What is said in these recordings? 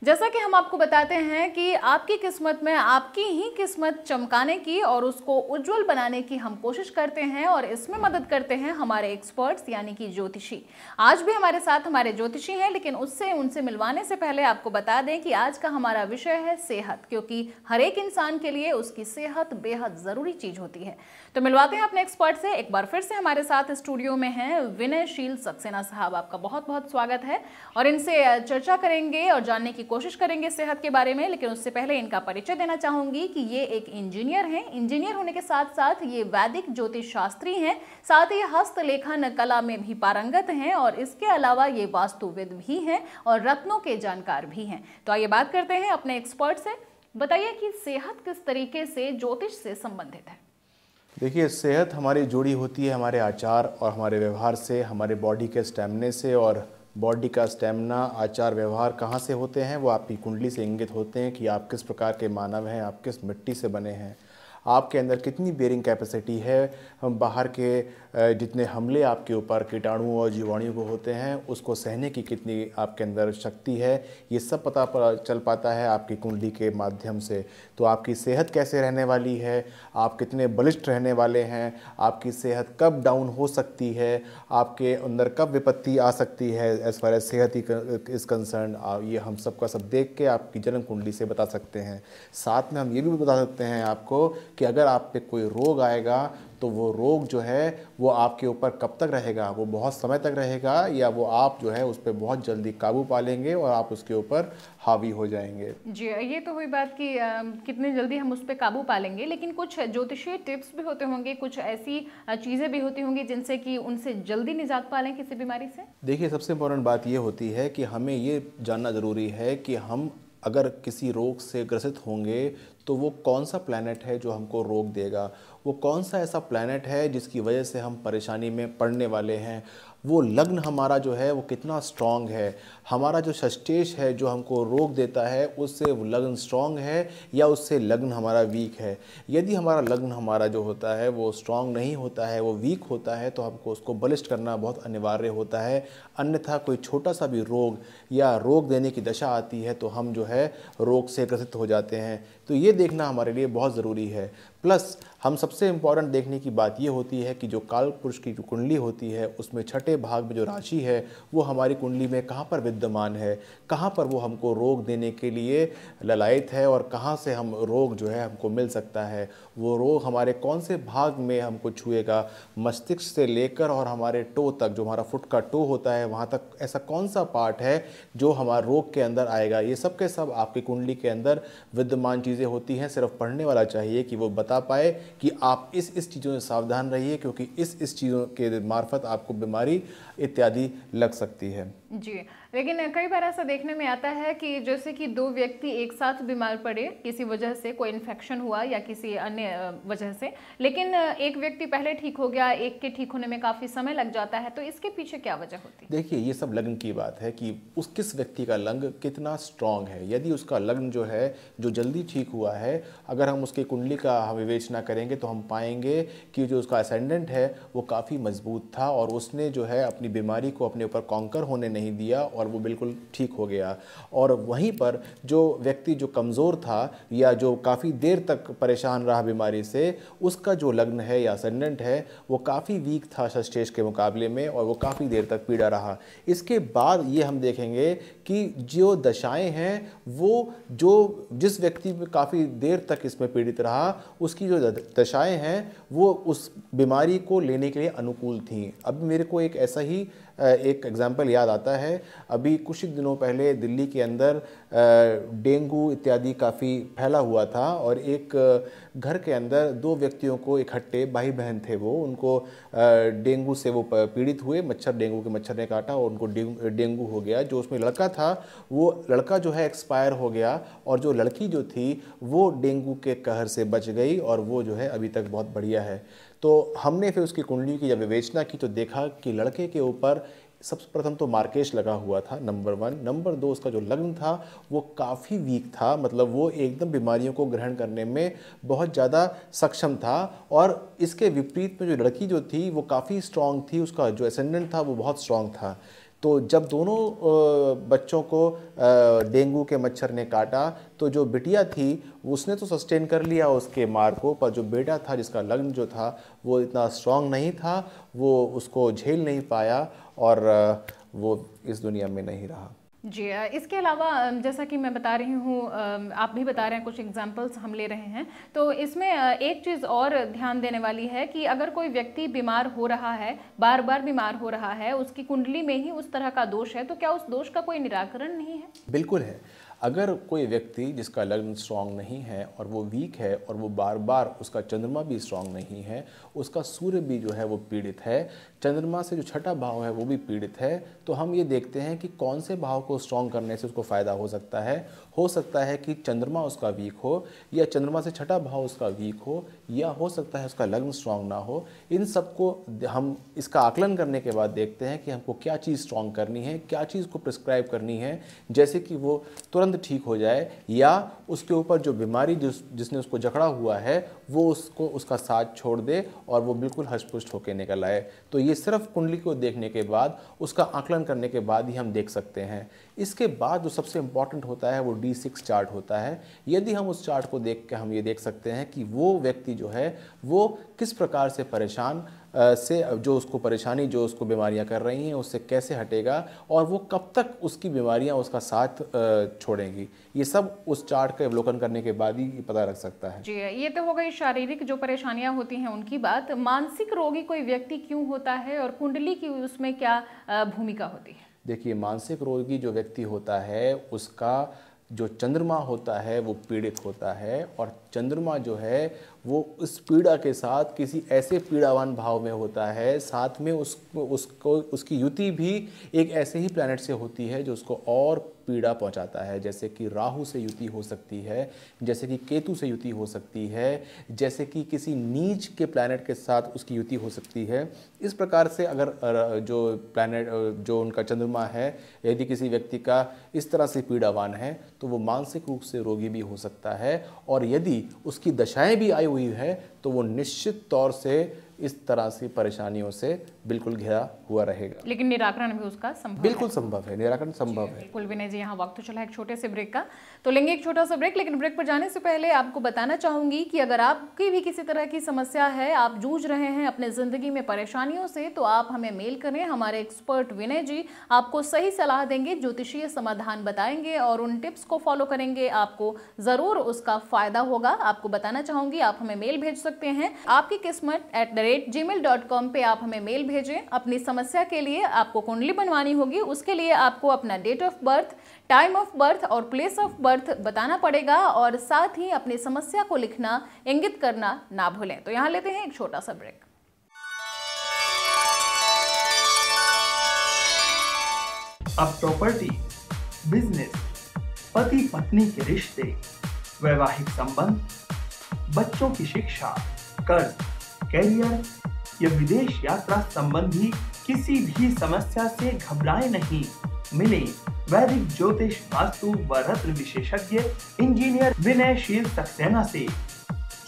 जैसा कि हम आपको बताते हैं कि आपकी किस्मत में आपकी ही किस्मत चमकाने की और उसको उज्जवल बनाने की हम कोशिश करते हैं और इसमें मदद करते हैं हमारे एक्सपर्ट्स यानी कि ज्योतिषी। आज भी हमारे साथ हमारे ज्योतिषी हैं, लेकिन उनसे मिलवाने से पहले आपको बता दें कि आज का हमारा विषय है सेहत, क्योंकि हर एक इंसान के लिए उसकी सेहत बेहद ज़रूरी चीज़ होती है। तो मिलवाते हैं अपने एक्सपर्ट से। एक बार फिर से हमारे साथ स्टूडियो में हैं विनयशील सक्सेना साहब। आपका बहुत बहुत स्वागत है और इनसे चर्चा करेंगे और जानने की कोशिश करेंगे सेहत के बारे में। लेकिन उससे पहले इनका परिचय देना चाहूंगी कि ये एक इंजीनियर हैं। इंजीनियर होने के साथ साथ ये वैदिक ज्योतिष शास्त्री हैं, साथ ही हस्तलेखन कला में भी पारंगत हैं और इसके अलावा ये वास्तुविद भी हैं और रत्नों के जानकार भी हैं। तो आइए बात करते हैं अपने एक्सपर्ट से। बताइए कि सेहत किस तरीके से ज्योतिष से संबंधित है। देखिए, सेहत हमारी जुड़ी होती है हमारे आचार और हमारे व्यवहार से, हमारे बॉडी के स्टेमिना से। और बॉडी का स्टेमिना, आचार, व्यवहार कहाँ से होते हैं? वो आपकी कुंडली से इंगित होते हैं कि आप किस प्रकार के मानव हैं, आप किस मिट्टी से बने हैं, आपके अंदर कितनी बेयरिंग कैपेसिटी है। हम बाहर के जितने हमले आपके ऊपर कीटाणुओं और जीवाणुओं को होते हैं, उसको सहने की कितनी आपके अंदर शक्ति है, ये सब पता चल पाता है आपकी कुंडली के माध्यम से। तो आपकी सेहत कैसे रहने वाली है, आप कितने बलिष्ठ रहने वाले हैं, आपकी सेहत कब डाउन हो सकती है, आपके अंदर कब विपत्ति आ सकती है, एज फार एज सेहत इज़ कंसर्न, ये हम सब का सब देख के आपकी जन्म कुंडली से बता सकते हैं। साथ में हम ये भी बता सकते हैं आपको कि अगर आप पे कोई रोग आएगा तो वो रोग जो है वो आपके ऊपर कब तक रहेगा, वो बहुत समय तक रहेगा, या वो आप जो है उस पर बहुत जल्दी काबू पा लेंगे और आप उसके ऊपर हावी हो जाएंगे। जी, ये तो हुई बात कि कितनी जल्दी हम उस पर काबू पा लेंगे। लेकिन कुछ ज्योतिषीय टिप्स भी होते होंगे, कुछ ऐसी चीज़ें भी होती होंगी जिनसे कि उनसे जल्दी निजात पा लें किसी बीमारी से। देखिए, सबसे इम्पोर्टेंट बात ये होती है कि हमें ये जानना ज़रूरी है कि हम अगर किसी रोग से ग्रसित होंगे तो वो कौन सा प्लैनेट है जो हमको रोग देगा, वो कौन सा ऐसा प्लैनेट है जिसकी वजह से हम परेशानी में पड़ने वाले हैं, वो लग्न हमारा जो है वो कितना स्ट्रांग है, हमारा जो षष्टेश है जो हमको रोग देता है उससे वो लग्न स्ट्रांग है या उससे लग्न हमारा वीक है। यदि हमारा लग्न हमारा जो होता है वो स्ट्रांग नहीं होता है, वो वीक होता है, तो हमको उसको बलिष्ठ करना बहुत अनिवार्य होता है। अन्यथा कोई छोटा सा भी रोग या रोग देने की दशा आती है तो हम जो है रोग से ग्रसित हो जाते हैं। तो ये देखना हमारे लिए बहुत ज़रूरी है। प्लस हम सबसे इम्पॉर्टेंट देखने की बात ये होती है कि जो काल पुरुष की जो कुंडली होती है उसमें छठे भाग में जो राशि है वो हमारी कुंडली में कहाँ पर विद्यमान है, कहाँ पर वो हमको रोग देने के लिए ललायित है और कहाँ से हम रोग जो है हमको मिल सकता है। वो रोग हमारे कौन से भाग में हमको छुएगा, मस्तिष्क से लेकर और हमारे टो तक, जो हमारा फुट का टो होता है वहाँ तक, ऐसा कौन सा पार्ट है जो हमारे रोग के अंदर आएगा। ये सब के सब आपकी कुंडली के अंदर विद्यमान चीज़ें होती हैं। सिर्फ पढ़ने वाला चाहिए कि वो बता पाए कि आप इस चीज़ों से सावधान रहिए, क्योंकि इस चीज़ों के मार्फत आपको बीमारी इत्यादि लग सकती है। जी, लेकिन कई बार ऐसा देखने में आता है कि जैसे कि दो व्यक्ति एक साथ बीमार पड़े, किसी वजह से कोई इन्फेक्शन हुआ या किसी अन्य वजह से, लेकिन एक व्यक्ति पहले ठीक हो गया, एक के ठीक होने में काफ़ी समय लग जाता है। तो इसके पीछे क्या वजह होती है? देखिए, ये सब लग्न की बात है कि उस किस व्यक्ति का लग्न कितना स्ट्रांग है। यदि उसका लग्न जो है जो जल्दी ठीक हुआ है, अगर हम उसकी कुंडली का हम विवेचना करेंगे तो हम पाएंगे कि जो उसका असेंडेंट है वो काफ़ी मजबूत था और उसने जो है अपनी बीमारी को अपने ऊपर कॉन्कर होने नहीं दिया और वो बिल्कुल ठीक हो गया। और वहीं पर जो व्यक्ति जो कमज़ोर था या जो काफ़ी देर तक परेशान रहा बीमारी से, उसका जो लग्न है या असेंडेंट है वो काफ़ी वीक था षष्टेश के मुकाबले में और वो काफ़ी देर तक पीड़ा रहा। इसके बाद ये हम देखेंगे कि जो दशाएं हैं वो जो जिस व्यक्ति में काफ़ी देर तक इसमें पीड़ित रहा, उसकी जो दशाएं हैं वो उस बीमारी को लेने के लिए अनुकूल थीं। अब मेरे को एक ऐसा ही एक एग्जाम्पल याद आता है। अभी कुछ दिनों पहले दिल्ली के अंदर डेंगू इत्यादि काफ़ी फैला हुआ था और एक घर के अंदर दो व्यक्तियों को इकट्ठे, भाई बहन थे वो, उनको डेंगू से वो पीड़ित हुए, डेंगू के मच्छर ने काटा और उनको डेंगू हो गया। जो उसमें लड़का था वो लड़का जो है एक्सपायर हो गया और जो लड़की जो थी वो डेंगू के कहर से बच गई और वो जो है अभी तक बहुत बढ़िया है। तो हमने फिर उसकी कुंडली की जब विवेचना की तो देखा कि लड़के के ऊपर सबसे प्रथम तो मार्केश लगा हुआ था, नंबर 1। नंबर 2, उसका जो लग्न था वो काफ़ी वीक था, मतलब वो एकदम बीमारियों को ग्रहण करने में बहुत ज़्यादा सक्षम था। और इसके विपरीत में जो लड़की जो थी वो काफ़ी स्ट्रांग थी, उसका जो एसेंडेंट था वो बहुत स्ट्रांग था। तो जब दोनों बच्चों को डेंगू के मच्छर ने काटा तो जो बिटिया थी उसने तो सस्टेन कर लिया उसके मार को, पर जो बेटा था जिसका लग्न जो था वो इतना स्ट्रांग नहीं था, वो उसको झेल नहीं पाया और वो इस दुनिया में नहीं रहा। जी, इसके अलावा जैसा कि मैं बता रही हूँ, आप भी बता रहे हैं, कुछ एग्जांपल्स हम ले रहे हैं, तो इसमें एक चीज़ और ध्यान देने वाली है कि अगर कोई व्यक्ति बीमार हो रहा है, बार बार बीमार हो रहा है, उसकी कुंडली में ही उस तरह का दोष है, तो क्या उस दोष का कोई निराकरण नहीं है? बिल्कुल है। अगर कोई व्यक्ति जिसका लग्न स्ट्रांग नहीं है और वो वीक है और वो बार बार उसका चंद्रमा भी स्ट्रांग नहीं है, उसका सूर्य भी जो है वो पीड़ित है, चंद्रमा से जो छठा भाव है वो भी पीड़ित है, तो हम ये देखते हैं कि कौन से भाव को स्ट्रांग करने से उसको फ़ायदा हो सकता है। हो सकता है कि चंद्रमा उसका वीक हो, या चंद्रमा से छठा भाव उसका वीक हो, या हो सकता है उसका लग्न स्ट्रांग ना हो। इन सबको हम इसका आकलन करने के बाद देखते हैं कि हमको क्या चीज़ स्ट्रांग करनी है, क्या चीज़ को प्रिस्क्राइब करनी है, जैसे कि वो तुरंत ठीक हो जाए, या उसके ऊपर जो बीमारी जिसने उसको जकड़ा हुआ है वो उसको उसका साथ छोड़ दे और वो बिल्कुल हष्ट-पुष्ट होकर निकल आए। तो ये सिर्फ कुंडली को देखने के बाद, उसका आकलन करने के बाद ही हम देख सकते हैं। इसके बाद जो सबसे इम्पॉर्टेंट होता है वो D6 चार्ट होता है। यदि हम उस चार्ट को देख के हम ये देख सकते हैं कि वो व्यक्ति जो है वो किस प्रकार से परेशान से जो उसको परेशानी, जो उसको बीमारियां कर रही हैं, उससे कैसे हटेगा और वो कब तक उसकी बीमारियां उसका साथ छोड़ेंगी, ये सब उस चार्ट का अवलोकन करने के बाद ही पता लग सकता है। जी, ये तो हो गई शारीरिक जो परेशानियां होती हैं उनकी बात। मानसिक रोगी कोई व्यक्ति क्यों होता है और कुंडली की उसमें क्या भूमिका होती है? देखिए, मानसिक रोगी जो व्यक्ति होता है उसका जो चंद्रमा होता है वो पीड़ित होता है, और चंद्रमा जो है वो उस पीड़ा के साथ किसी ऐसे पीड़ावान भाव में होता है, साथ में उसको उसकी युति भी एक ऐसे ही प्लैनेट से होती है जो उसको और पीड़ा पहुंचाता है। जैसे कि राहु से युति हो सकती है, जैसे कि केतु से युति हो सकती है, जैसे कि किसी नीच के प्लैनेट के साथ उसकी युति हो सकती है। इस प्रकार से अगर जो प्लैनेट जो उनका चंद्रमा है यदि किसी व्यक्ति का इस तरह से पीड़ावान है तो वो मानसिक रूप से रोगी भी हो सकता है, और यदि उसकी दशाएं भी आई हुई है तो वो निश्चित तौर से इस तरह से परेशानियों से बिल्कुल घिरा हुआ रहेगा। लेकिन निराकरण भी उसका संभव बिल्कुल संभव है, निराकरण संभव है। बिल्कुल विनय जी, यहाँ वक्त तो चला एक छोटे से ब्रेक का, तो लेंगे एक छोटा सा ब्रेक। लेकिन ब्रेक पर जाने से पहले आपको बताना चाहूंगी कि अगर आपकी भी किसी तरह की समस्या है, आप जूझ रहे हैं अपने जिंदगी में परेशानियों से, तो आप हमें मेल करें। हमारे एक्सपर्ट विनय जी आपको सही सलाह देंगे, ज्योतिषीय समाधान बताएंगे और उन टिप्स को फॉलो करेंगे, आपको जरूर उसका फायदा होगा। आपको बताना चाहूंगी आप हमें मेल भेज सकते हैं आपकी किस्मत @gmail.com पे आप हमें मेल भेजें। अपनी समस्या के लिए आपको कुंडली बनवानी होगी, उसके लिए आपको अपना date of birth, time of birth और प्लेस ऑफ बर्थ बताना पड़ेगा, और साथ ही अपनी समस्या को लिखना, इंगित करना ना भूलें। तो यहाँ लेते हैं एक छोटा सा ब्रेक। अब प्रॉपर्टी, बिजनेस, पति पत्नी के रिश्ते, वैवाहिक संबंध, बच्चों की शिक्षा, कर्ज, कैरियर या विदेश यात्रा संबंधी किसी भी समस्या से घबराए नहीं। मिले वैदिक ज्योतिष, वास्तु व रत्न विशेषज्ञ इंजीनियर विनयशील सक्सेना से,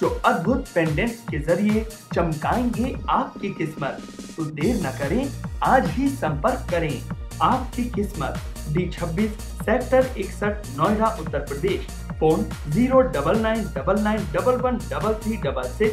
जो अद्भुत पेंडेंट्स के जरिए चमकाएंगे आपकी किस्मत। तो देर न करें, आज ही संपर्क करें। आपकी किस्मत, D26 sector 61 Noida Uttar Pradesh. Phone 09999113366